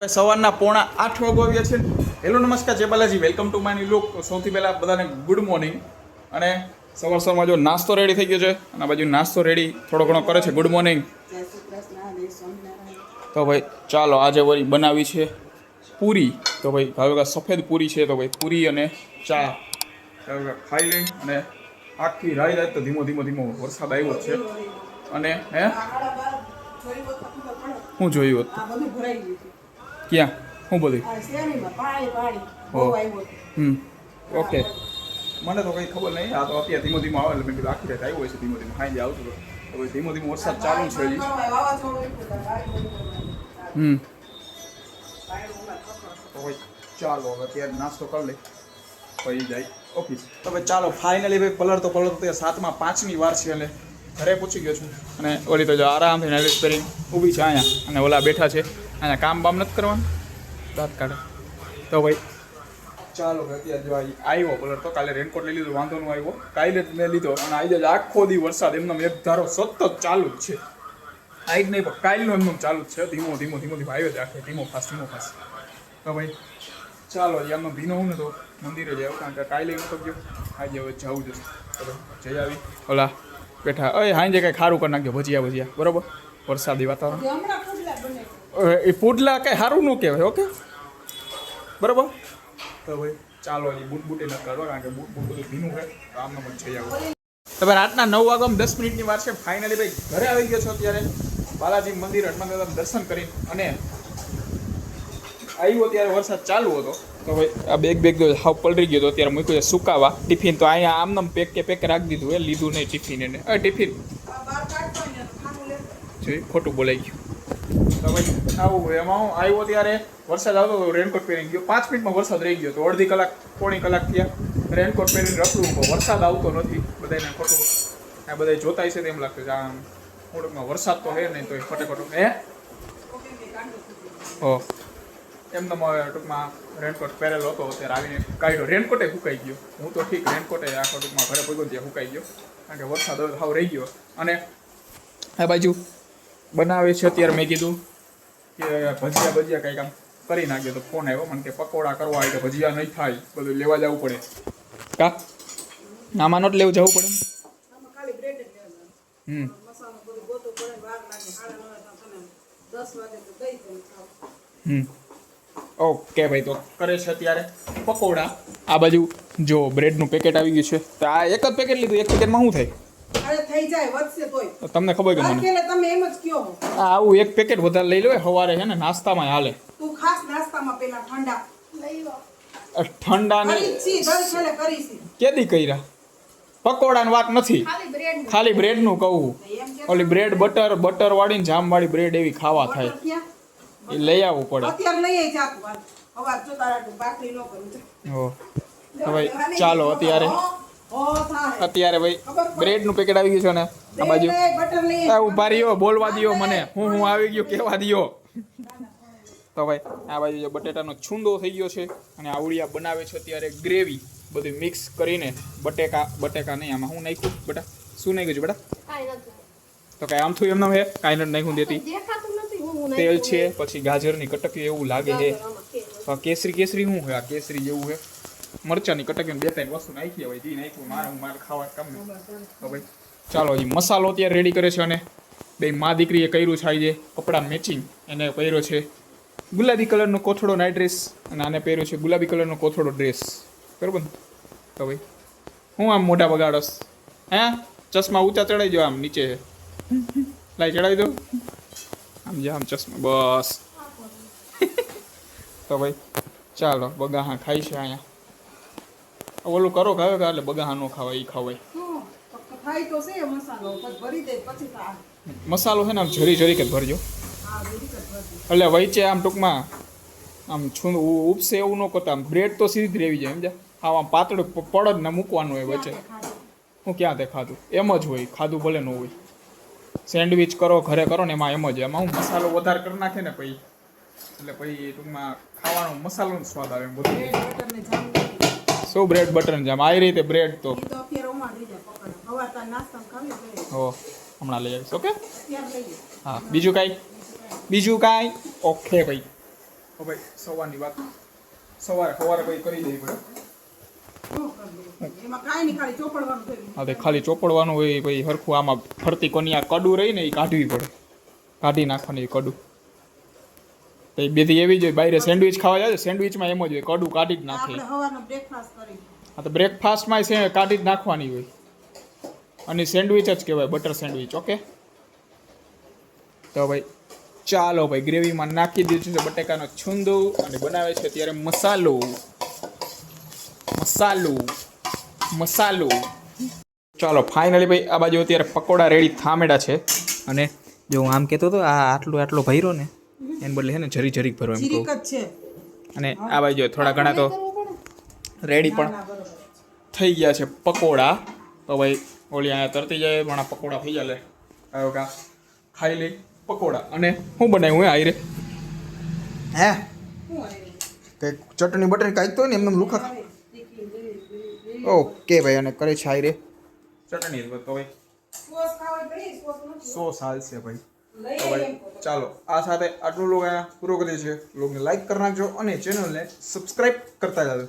સવારના 7:45 વાગ્યા છે. હેલો નમસ્કાર, જય Balaji, welcome to my new look. સૌથી પહેલાં બધાને ગુડ મોર્નિંગ. અને સવારમાં જો નાસ્તો રેડી થઈ ગયો છે અને આ બાજુ નાસ્તો રેડી થોડો ઘણો કરે છે. Good morning. તો ભાઈ ચાલો, આજે વળી બનાવી છે પૂરી. તો ભાઈ હવે સફેદ પૂરી છે, તો ભાઈ પૂરી અને ચા ખાઈ લઈ. અને આખી રાત તો ધીમો વરસાદ આવ્યો છે. અને હું જોયું હતું ક્યાં હું બધું ઓકે, મને તો કંઈ ખબર નહીં. આ તો અત્યારે ધીમો આવે એટલે મેં કીધું આખી રાત આવ્યો છે. ધીમો હાઈ આવતું તો ભાઈ ધીમો વરસાદ ચાલુ છે હજી. તો ભાઈ ચાલો હવે અત્યારે નાસ્તો કરી લઈ પછી જાય ઓફિસ. તો ભાઈ ચાલો ફાઇનલી ભાઈ પલર તો 7:05 વાર છે. એટલે ઘરે પૂછી ગયો છું. અને ઓલી તો જો આરામથી નેલિસ કરીને ઊભી છે અહીંયા. અને ઓલા બેઠા છે અહીંયા, કામ બામ નથી કરવાનું, દાંત કાઢે. તો ભાઈ ચાલો અત્યારે જો આવ્યો પલર તો કાલે રેનકોટ લઈ લીધો, વાંધો નો આવ્યો. કાલે જ મેં લીધો અને આજે જ આખો દી વરસાદ એમનો એક ધારો સતત ચાલુ જ છે. આજ નહીં પણ કાલનો એમનો ચાલુ જ છે. ધીમો આવ્યો જ આખે ધીમો ફાસ. તો ભાઈ ચાલો એમનો ભીનો હું ને તો મંદિરે જાવ, કારણ કે કાલે નતો ગયો, આજે હવે જવું જશે. તો ભાઈ જઈ આવી. ઓલા બેઠા હાંજે કંઈ ખારું કરી નાખજો, ભજીયા બરોબર. વરસાદી વાતાવરણ એ પુડલા કંઈ સારું ન કહેવાય. ઓકે બરાબર. તો ભાઈ ચાલો એ બૂટ ન કરવા, કારણ કે બૂટ બધું ભીનું હોય. તો આમને પણ જઈ આવો. તો ભાઈ રાતના 9 વાગ્યા 10 મિનિટની વાર છે. ફાઇનલી ભાઈ ઘરે આવી ગયો છો. અત્યારે બાલાજી મંદિર હનુમાન દાદા દર્શન કરી અને આવ્યો ત્યારે વરસાદ ચાલુ હતો. તો ભાઈ આ બેગ તો હાવ પલરી ગયો હતો. અત્યારે મૂક્યું છે સુકાવા. ટિફિન તો અહીંયા આમનામ પેક રાખી દીધું. એ લીધું નહીં ટિફિન એને. ટિફિન જોઈ ખોટું બોલાઈ ગયું. તો ભાઈ આવું એમાં હું આવ્યો ત્યારે વરસાદ આવતો હતો. રેનકોટ પહેરીને ગયો. 5 મિનિટમાં વરસાદ રહી ગયો તો અડધી કલાક પોણી કલાક થયા રેનકોટ પહેરીને રખડું. વરસાદ આવતો નથી. બધાને ખોટું આ બધા જોતાય છે તેમ લાગતું છે. આમ થોડુંકમાં વરસાદ તો હે નહીં તો ખોટું હો એમ તો ટૂંકમાં રેનકોટ પહેરેલો હતો. અત્યારે આવીને કાઢ્યો. રેનકોટે સુકાઈ ગયો. હું તો ઠીક રેનકોટે આખો ટૂંકમાં ઘરે પગ્યો ત્યાં સુકાઈ ગયો, કારણ કે વરસાદ હવે હાવ રહી ગયો. અને આ બાજુ બનાવે છે અત્યારે. મેં કીધું કે ભજીયા કંઈક આમ કરી નાખ્યો તો ફોન આવ્યો મને કે પકોડા કરવા હોય તો ભજીયા નહીં થાય, બધું લેવા જવું પડે. કા આમાં નોટ લેવું જવું પડે. ઓકે ભાઈ, તો કરે છે અત્યારે પકોડા. આ બાજુ જો બ્રેડનું પેકેટ આવી ગયું છે. તો આ એક જ પેકેટ લીધું. એક પેકેટમાં શું થાય? થઈ જાય વધશે તોય. તમને ખબર કે મને તમે એમ જ કયો આવું એક પેકેટ વધારે લઈ લો. સવારે છે ને નાસ્તામાં હાલે. તું ખાસ નાસ્તામાં પેલા ઠંડા ને કેદી કર્યા પકોડાની વાત નથી, ખાલી બ્રેડનું કહું. ઓલી બ્રેડ બટર વાળી જામ વાળી બ્રેડ એવી ખાવા થાય એ લઈ આવવું પડે. ભાઈ ચાલો અત્યારે ભાઈ બ્રેડનું પેકેટ આવી ગયું છે. ને આ બાજુ ઉભા રહ્યો, બોલવા દો મને. હું આવી ગયો કહેવા દો. તો ભાઈ આ બાજુ જો બટેટાનો છૂંદો થઈ ગયો છે. અને આવડિયા બનાવે છે અત્યારે ગ્રેવી. બધું મિક્સ કરીને બટેકા નહીં, આમાં હું નાખ્યું બેટા? શું નાખ્યું છે બેટા? તો કાંઈ આમ થયું એમને હે કાંઈ નથી નાખ્યું દેતી. તેલ છે, પછી ગાજરની કટકી એવું લાગે છે. કેસરી શું હોય? આ કેસરી જેવું છે. મરચાની કટકી 2-3 વસ્તુ નાખી હોય. જે નાખ્યું મારે ખાવા કામ નહીં. તો ભાઈ ચાલો એ મસાલો અત્યારે રેડી કરે છે. અને બે મા દીકરીએ કર્યું છે આજે કપડાં મેચિંગ. એને પહેર્યો છે ગુલાબી કલરનો કોથળો નાઇટ ડ્રેસ, અને આને પહેર્યો છે ગુલાબી કલરનો કોથળો ડ્રેસ. બરાબર ને? તો ભાઈ હું આમ મોઢા બગાડસ? હે ચશ્મા ઊંચા ચડાવી દો, આમ નીચે લાઈ ચડાવી દો. આમ જે આમ ચશ્મા બસ. તો ભાઈ ચાલો બગાહા ખાઈ છે અહીંયા. ઓલું કરો ખાવે એટલે બગાહા નો ખાવાય, એ ખાવાય. મસાલો છે ને આમ જરી જ ભરજો. એટલે વચ્ચે આમ ટૂંકમાં આમ ઉપસે એવું ન કરતા. આમ બ્રેડ તો સીધી જ રહેવી જાય. સમજ્યા? હા આમ પાતળું પડ જ ને મૂકવાનું હોય વચ્ચે. હું ક્યાં તે ખાધું એમ જ હોય. ખાધું ભલે ન હોય. સેન્ડવિચ કરો ઘરે કરો ને એમાં એમ જ. એમાં હું મસાલો વધારે કરી નાખે ને પછી એટલે પછી ટૂંકમાં ખાવાનો મસાલોનો સ્વાદ આવે. બધું શું બ્રેડ બટર જામ આવી રીતે બ્રેડ તો હો હમણાં લઈ આવીશ. ઓકે હા બીજું કાંઈ ઓકે ભાઈ તો ભાઈ સવારની વાત સવારે ભાઈ કરી દેવી પડે. શું કરવું? એમાં કાંઈ નહીં, ખાલી ચોપડવાનું થયું. હા તે ખાલી ચોપડવાનું હોય ભાઈ હરખું આમાં ફરતી કોની આ કડું રહી ને એ કાઢવી પડે, કાઢી નાખવાની એ કડું. તો એ બેથી એવી જ હોય, બહાર સેન્ડવિચ ખાવા જાય સેન્ડવિચમાં એમ જ હોય કડું કાઢી જ નાખે. આપણે સવારનો બ્રેકફાસ્ટ કરી. હા તો બ્રેકફાસ્ટમાં કાઢી જ નાખવાની હોય અને સેન્ડવિચ જ કહેવાય, બટર સેન્ડવિચ. ઓકે તો ભાઈ ચાલો ભાઈ ગ્રેવીમાં નાખી દીધું છે બટેકાનો છૂંદો અને બનાવે છે ત્યારે મસાલો. ચાલો ફાઇનલી ભાઈ આ બાજુ અત્યારે પકોડા રેડી થામેડા છે. અને જો હું આમ કહેતો હતો આ આટલો ભર્યો ને એને બદલે છે ને જરી ભરો એમ જીરીક કહું. જ છે. અને આ બાજુ થોડા ઘણા તો રેડી પણ થઈ ગયા છે પકોડા. તો ભાઈ ઓલી અહીંયા તરતી જાય પણ આ પકોડા થઈ જાય. લે આવ્યો કા ખાઈ લઈ પકોડા. અને શું બનાવ્યું હે આયરે? હે શું આવ્યું? કંઈક ચટણી બટણી કાંઈક તો ને એમને લુખા. ઓકે ભાઈ અને કરે છે આયરે ચટણી. તો ભાઈ સોસ ખાવા હોય તો લઈ, સોસ નથી. સોસ હાલશે ભાઈ. લઈ તો ભાઈ એમ કહો. ચાલો આ સાથે આટલું લોગ અહીંયા પૂરો કરીએ છીએ. લોગને લાઈક કરી નાખજો અને ચેનલને સબસ્ક્રાઈબ કરતા જાજો.